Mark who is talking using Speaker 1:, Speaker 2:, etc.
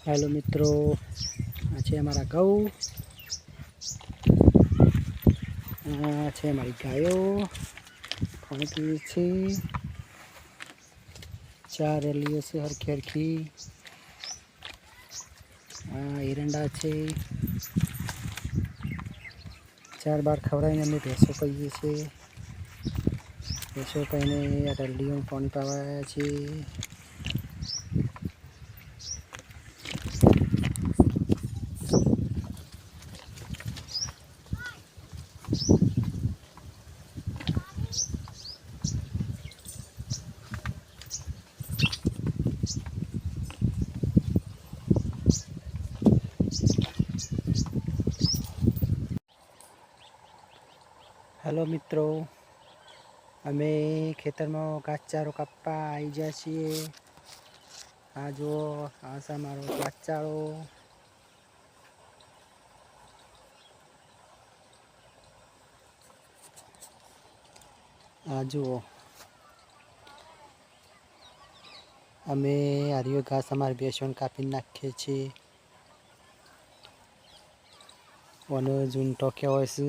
Speaker 1: Hello मित्रों, आ छे अमारा गऊ, आ छे अमारी गायो पानी पीवे छे। चार एलियो छे हरखी हरखी। आ एरंडा छे। चार बार खवराईने अमे भैंसो पाईए छे। भैंसो पाईने आ डलियों पानी पावा आव्या छे। हेलो मित्रों, अमे खेतर में घासचारो कापवा आई जा छीए। आ जो आ मारो घासचारो। आ जुओ अमे हरियो घास अमारी भैंसों कापी नाखीए छीए। ओने झूंटो कहेवाय छे।